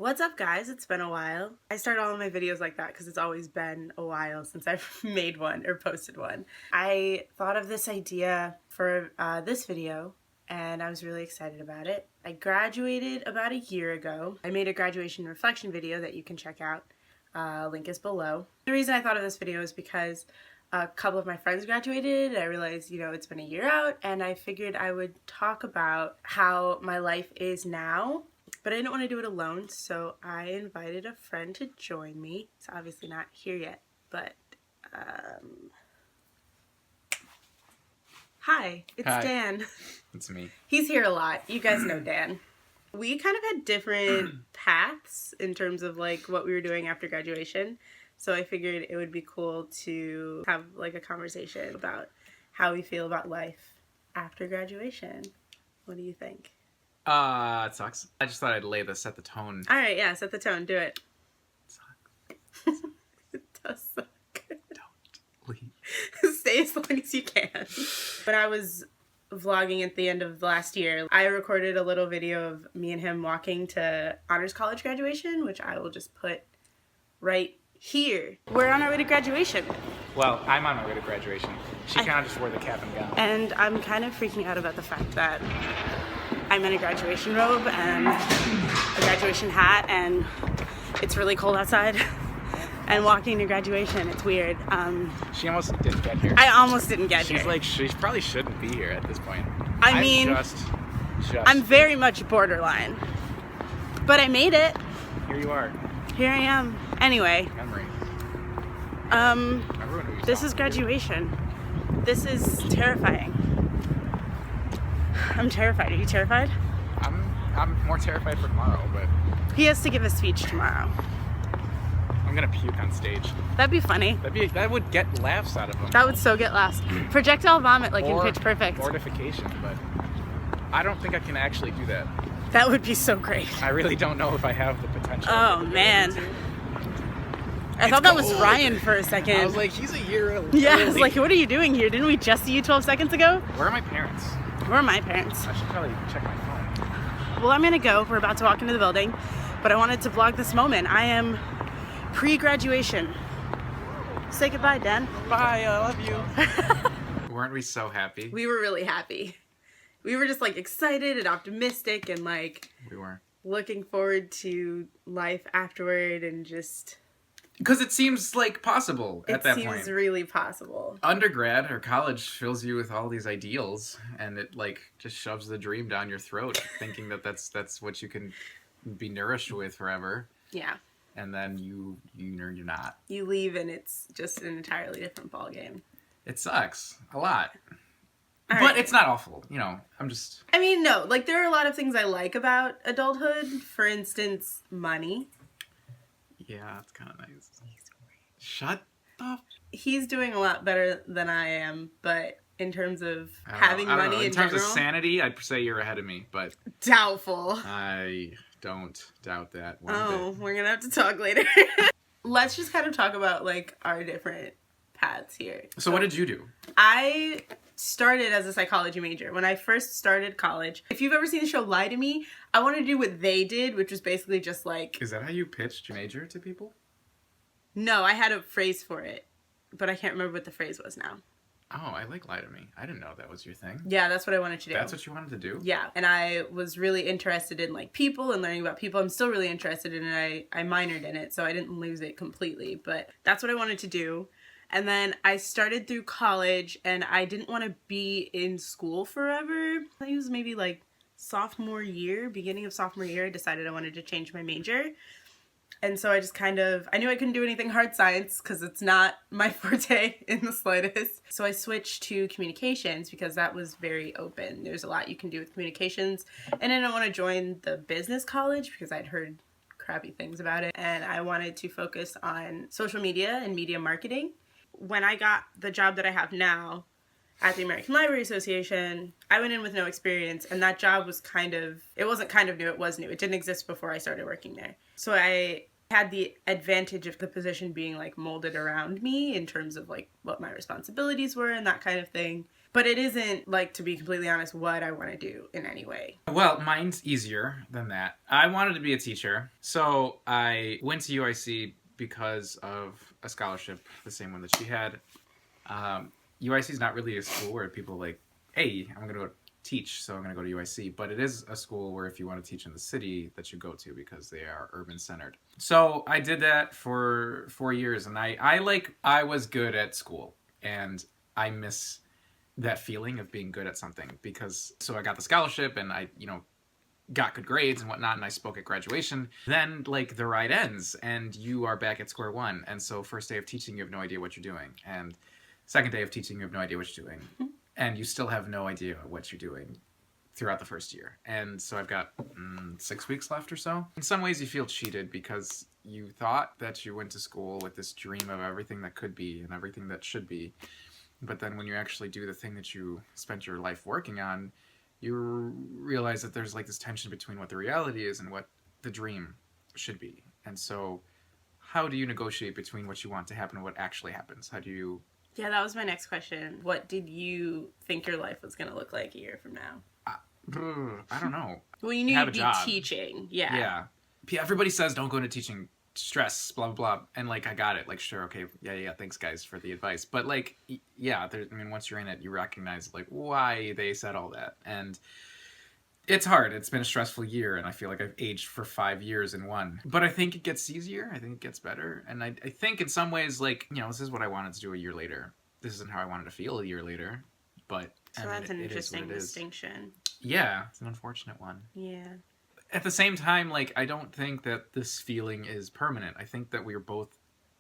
What's up, guys? It's been a while. I start all of my videos like that because it's always been a while since I've made one or posted one. I thought of this idea for this video and I was really excited about it. I graduated about a year ago. I made a graduation reflection video that you can check out. Link is below. The reason I thought of this video is because a couple of my friends graduated. I realized, it's been a year out, and I figured I would talk about how my life is now. But I didn't want to do it alone, so I invited a friend to join me. It's obviously not here yet, but hi, it's Hi. Dan. It's me. He's here a lot. You guys know Dan. We kind of had different paths in terms of like what we were doing after graduation. So I figured it would be cool to have like a conversation about how we feel about life after graduation. What do you think? It sucks. I just thought I'd set the tone. All right, yeah, set the tone. Do it. It sucks. It does suck. Don't leave. Stay as long as you can. When I was vlogging at the end of last year, I recorded a little video of me and him walking to honors college graduation, which I will just put right here. We're on our way to graduation. Well, I'm on my way to graduation. She kind of just wore the cap and gown. And I'm kind of freaking out about the fact that I'm in a graduation robe and a graduation hat, and it's really cold outside. And walking to graduation, it's weird. She almost didn't get here. I almost didn't get She's here. like, she probably shouldn't be here at this point. I mean, I'm very much borderline. But I made it. Here you are. Here I am. Anyway, Memory. this is graduation. This is terrifying. I'm terrified. Are you terrified? I'm more terrified for tomorrow, but He has to give a speech tomorrow. I'm gonna puke on stage. That'd be funny. That would get laughs out of him. That would so get laughs. Projectile vomit like in Pitch Perfect. Mortification, but I don't think I can actually do that. That would be so great. I really don't know if I have the potential. Oh man. I thought that was cold. Ryan for a second. I was like, he's a year old. Yeah, I was like, what are you doing here? Didn't we just see you 12 seconds ago? Where are my parents? Where are my parents? I should probably check my phone. Well, I'm gonna go. We're about to walk into the building, but I wanted to vlog this moment. I am pre-graduation. Say goodbye, Dan. Bye, I love you. Weren't we so happy? We were really happy. We were just like excited and optimistic and like We were. looking forward to life afterward, and just Because it seems like possible at that it point. seems really possible. Undergrad or college fills you with all these ideals, and it like just shoves the dream down your throat, thinking that that's what you can be nourished with forever. Yeah. And then you're not. You leave and it's just an entirely different ballgame. It sucks a lot. All But right. it's not awful, I'm just... I mean, no, like there are a lot of things I like about adulthood. For instance, money. Yeah, it's kind of nice. Shut up. He's doing a lot better than I am, but in terms of I don't having know. I don't know. money In in terms general, of sanity, I'd say you're ahead of me, but doubtful. I don't doubt that one Oh, bit. we're gonna have to talk later. Let's just kind of talk about like our different paths here. So what did you do? I started as a psychology major. When I first started college, if you've ever seen the show Lie to Me, I wanted to do what they did, which was basically just like... Is that how you pitched your major to people? No, I had a phrase for it, but I can't remember what the phrase was now. Oh, I like Lie to Me. I didn't know that was your thing. Yeah, that's what I wanted to do. That's what you wanted to do? Yeah, and I was really interested in like people and learning about people. I'm still really interested in it. I minored in it, so I didn't lose it completely, but that's what I wanted to do. And then I started through college, and I didn't want to be in school forever. I think it was maybe like sophomore year, beginning of sophomore year, I decided I wanted to change my major. And so I just I knew I couldn't do anything hard science because it's not my forte in the slightest. So I switched to communications because that was very open. There's a lot you can do with communications. And I didn't want to join the business college because I'd heard crappy things about it. And I wanted to focus on social media and media marketing. When I got the job that I have now at the American Library Association, I went in with no experience, and that job was it wasn't kind of new, it was new. It didn't exist before I started working there. So I had the advantage of the position being like molded around me in terms of like what my responsibilities were and that kind of thing. But it isn't, like, to be completely honest, what I want to do in any way. Well, mine's easier than that. I wanted to be a teacher, so I went to UIC because of a scholarship, the same one that she had. UIC is not really a school where people are like, hey, I'm going to go teach, so I'm going to go to UIC. But it is a school where if you want to teach in the city that you go to because they are urban centered. So I did that for 4 years, and I was good at school, and I miss that feeling of being good at something so I got the scholarship and I, got good grades and whatnot, and I spoke at graduation. Then, like, the ride ends and you are back at square one. And so first day of teaching, you have no idea what you're doing. And second day of teaching, you have no idea what you're doing. And you still have no idea what you're doing throughout the first year. And so I've got 6 weeks left or so. In some ways you feel cheated because you thought that you went to school with this dream of everything that could be and everything that should be. But then when you actually do the thing that you spent your life working on, you realize that there's like this tension between what the reality is and what the dream should be. And so how do you negotiate between what you want to happen and what actually happens? How do you... Yeah, that was my next question. What did you think your life was going to look like a year from now? I don't know. Well, you knew you'd be teaching. Yeah. Yeah. Everybody says don't go into teaching, stress, blah, blah, blah. And, like, I got it. Like, sure, okay, yeah, thanks, guys, for the advice. But, like, yeah, once you're in it, you recognize, like, why they said all that. And it's hard. It's been a stressful year, and I feel like I've aged for 5 years in one. But I think it gets easier. I think it gets better. And I think in some ways, like, this is what I wanted to do a year later. This isn't how I wanted to feel a year later. But, so that's an interesting distinction. Yeah, it's an unfortunate one. Yeah. At the same time, like, I don't think that this feeling is permanent. I think that we are both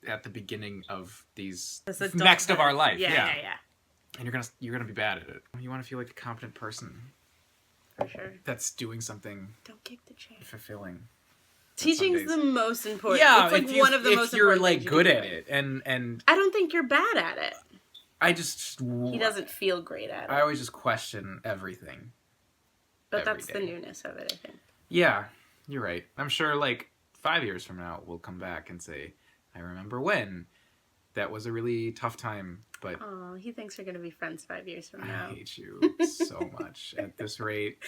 at the beginning of these next of our life. Yeah. And you're gonna be bad at it. You want to feel like a competent person. For sure. That's doing something. Don't kick the chair. Fulfilling. Teaching's the most important. Yeah, it's like one of the most important. If you're like good at it, and I don't think you're bad at it. He doesn't feel great at it. I always just question everything. But that's the newness of it, I think. Yeah, you're right. I'm sure, like, 5 years from now, we'll come back and say, I remember when. That was a really tough time, but... Oh, he thinks we're going to be friends 5 years from now. I hate you so much. At this rate,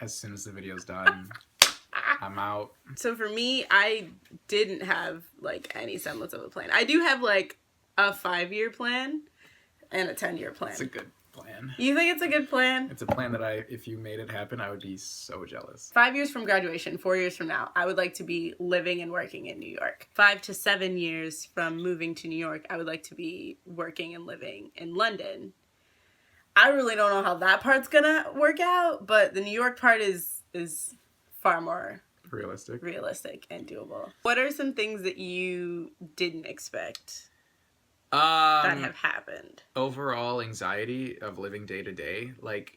as soon as the video's done, I'm out. So for me, I didn't have, like, any semblance of a plan. I do have, like, a 5-year plan and a 10-year plan. It's a good plan. You think it's a good plan? It's a plan that if you made it happen, I would be so jealous. 5 years from graduation, 4 years from now, I would like to be living and working in New York. 5 to 7 years from moving to New York, I would like to be working and living in London. I really don't know how that part's gonna work out, but the New York part is far more realistic and doable. What are some things that you didn't expect that have happened? Overall anxiety of living day to day. Like,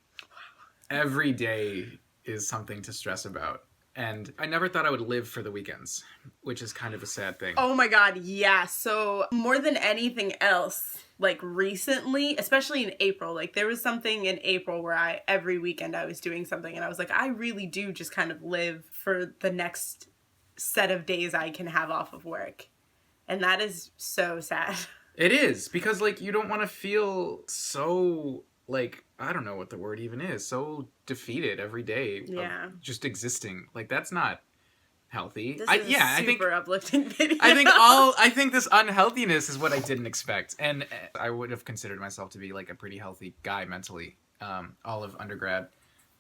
every day is something to stress about. And I never thought I would live for the weekends, which is kind of a sad thing. Oh my God, yeah. So more than anything else, like recently, especially in April, like there was something in April where every weekend I was doing something and I was like, I really do just kind of live for the next set of days I can have off of work. And that is so sad. It is, because, like, you don't want to feel so, like, I don't know what the word even is, so defeated every day of just existing. Like, that's not healthy. This is a super uplifting video. I think this unhealthiness is what I didn't expect. And I would have considered myself to be, like, a pretty healthy guy mentally. All of undergrad.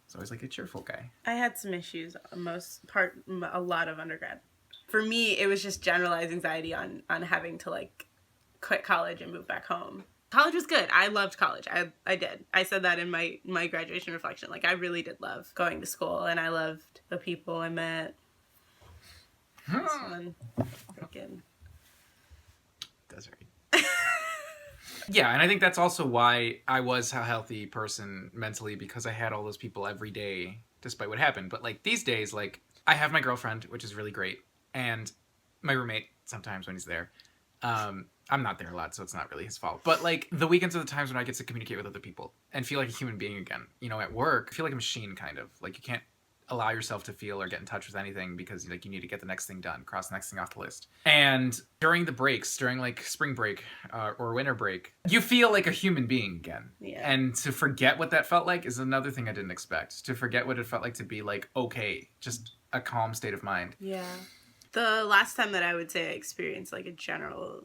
So I was, like, a cheerful guy. I had some issues, a lot of undergrad. For me, it was just generalized anxiety on having to, like, quit college and move back home. College was good. I loved college. I did. I said that in my graduation reflection. Like, I really did love going to school, and I loved the people I met. This one. Freaking. Desiree. Yeah, and I think that's also why I was a healthy person mentally, because I had all those people every day, despite what happened. But, like, these days, like, I have my girlfriend, which is really great, and my roommate sometimes when he's there. I'm not there a lot, so it's not really his fault. But, like, the weekends are the times when I get to communicate with other people and feel like a human being again. You know, at work, I feel like a machine, kind of. Like, you can't allow yourself to feel or get in touch with anything because like you need to get the next thing done, cross the next thing off the list. And during the breaks, during like spring break or winter break, you feel like a human being again. Yeah. And to forget what that felt like is another thing I didn't expect. To forget what it felt like to be like okay, just a calm state of mind. Yeah. The last time that I would say I experienced like a general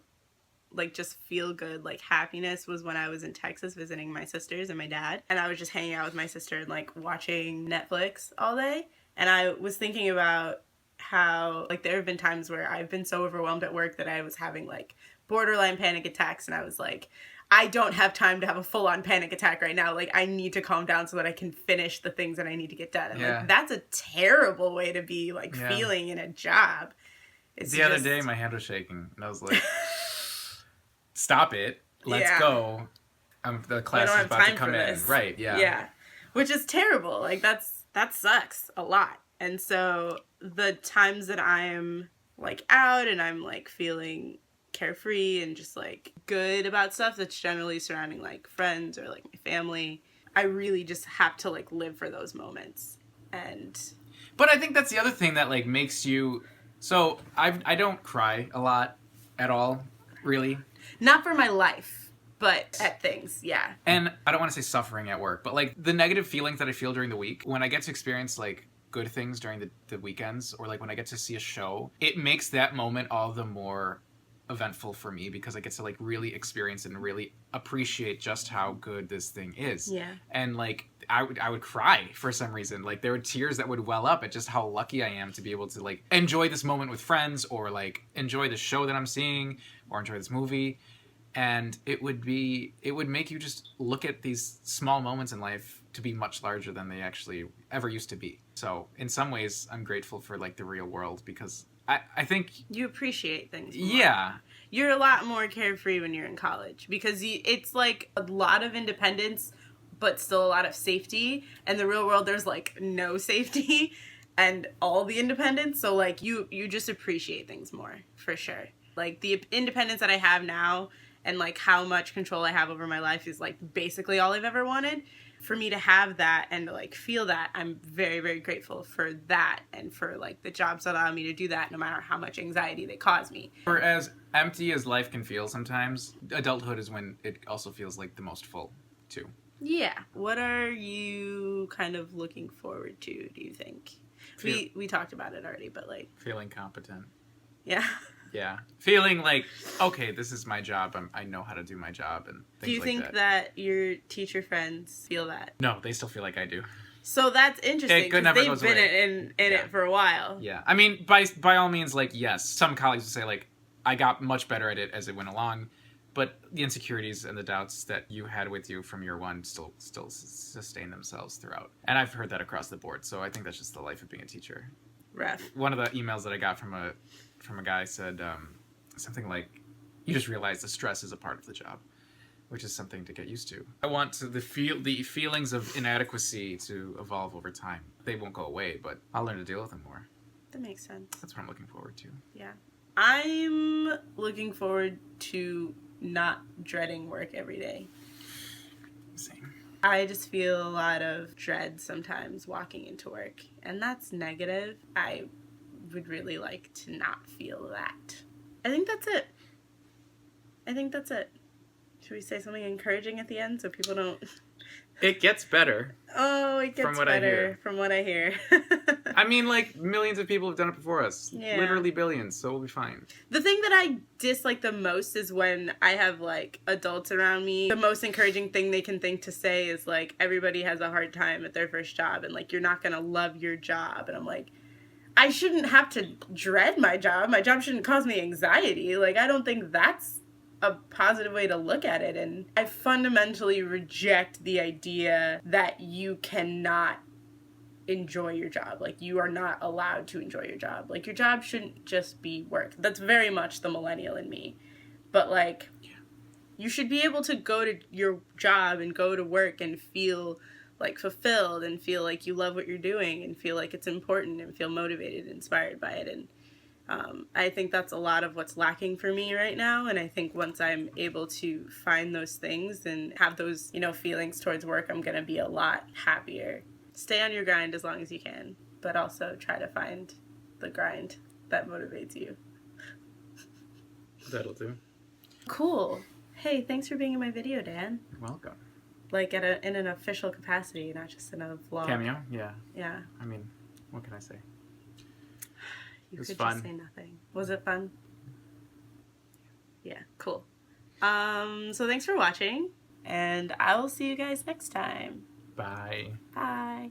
like just feel good like happiness was when I was in Texas visiting my sisters and my dad, and I was just hanging out with my sister and like watching Netflix all day. And I was thinking about how like there have been times where I've been so overwhelmed at work that I was having like borderline panic attacks, and I was like, I don't have time to have a full-on panic attack right now. Like, I need to calm down so that I can finish the things that I need to get done. And like, that's a terrible way to be like feeling in a job. It's the other day my hand was shaking and I was like, stop it. Let's go. The class is about to come in. Right, Yeah. Which is terrible. Like, that sucks a lot. And so the times that I'm like out and I'm like feeling carefree and just like good about stuff that's generally surrounding like friends or like my family, I really just have to like live for those moments. But I think that's the other thing that like makes you... So I don't cry a lot at all, really. Not for my life, but at things, yeah. And I don't want to say suffering at work, but like the negative feelings that I feel during the week, when I get to experience like good things during the weekends, or like when I get to see a show, it makes that moment all the more eventful for me because I get to like really experience it and really appreciate just how good this thing is. Yeah. And like I would cry for some reason. Like there were tears that would well up at just how lucky I am to be able to like enjoy this moment with friends, or like enjoy the show that I'm seeing, or enjoy this movie. And it would make you just look at these small moments in life to be much larger than they actually ever used to be. So in some ways I'm grateful for like the real world because I think you appreciate things more. Yeah. You're a lot more carefree when you're in college because it's like a lot of independence but still a lot of safety. And the real world, there's like no safety and all the independence. So like you just appreciate things more for sure. Like the independence that I have now and like how much control I have over my life is like basically all I've ever wanted. For me to have that and to like feel that, I'm very, very grateful for that and for like the jobs that allow me to do that no matter how much anxiety they cause me. For as empty as life can feel sometimes, adulthood is when it also feels like the most full too. Yeah. What are you kind of looking forward to, do you think? We talked about it already, but like... Feeling competent. Yeah. Yeah. Feeling like, okay, this is my job. I know how to do my job and things like that. Do you think that your teacher friends feel that? No, they still feel like I do. So that's interesting because they've been in it for a while. Yeah. I mean, by all means, like, yes, some colleagues would say, like, I got much better at it as it went along, but the insecurities and the doubts that you had with you from year one still sustain themselves throughout. And I've heard that across the board, so I think that's just the life of being a teacher. Rough. One of the emails that I got from a guy said something like, you just realize the stress is a part of the job, which is something to get used to. I want the feelings of inadequacy to evolve over time. They won't go away, but I'll learn to deal with them more. That makes sense. That's what I'm looking forward to. Yeah. I'm looking forward to not dreading work every day. Same. I just feel a lot of dread sometimes walking into work, and that's negative. I would really like to not feel that. I think that's it. Should we say something encouraging at the end so people don't... It gets better. Oh, it gets better from what I hear. I mean, like, millions of people have done it before us. Yeah. Literally billions, so we'll be fine. The thing that I dislike the most is when I have, like, adults around me. The most encouraging thing they can think to say is, like, everybody has a hard time at their first job, and, like, you're not gonna love your job. And I'm like, I shouldn't have to dread my job. My job shouldn't cause me anxiety. Like, I don't think that's a positive way to look at it. And I fundamentally reject the idea that you cannot enjoy your job. Like, you are not allowed to enjoy your job. Like, your job shouldn't just be work. That's very much the millennial in me. But, like, you should be able to go to your job and go to work and feel, like, fulfilled and feel like you love what you're doing and feel like it's important and feel motivated and inspired by it. And I think that's a lot of what's lacking for me right now. And I think once I'm able to find those things and have those, feelings towards work, I'm going to be a lot happier. Stay on your grind as long as you can. but also try to find the grind that motivates you. That'll do. Cool. Hey, thanks for being in my video, Dan. You're welcome. Like in an official capacity, not just in a vlog. Cameo? Yeah. Yeah. I mean, what can I say? You was could fun. just say nothing. Was it fun? Yeah, cool. So thanks for watching, and I will see you guys next time. Bye. Bye.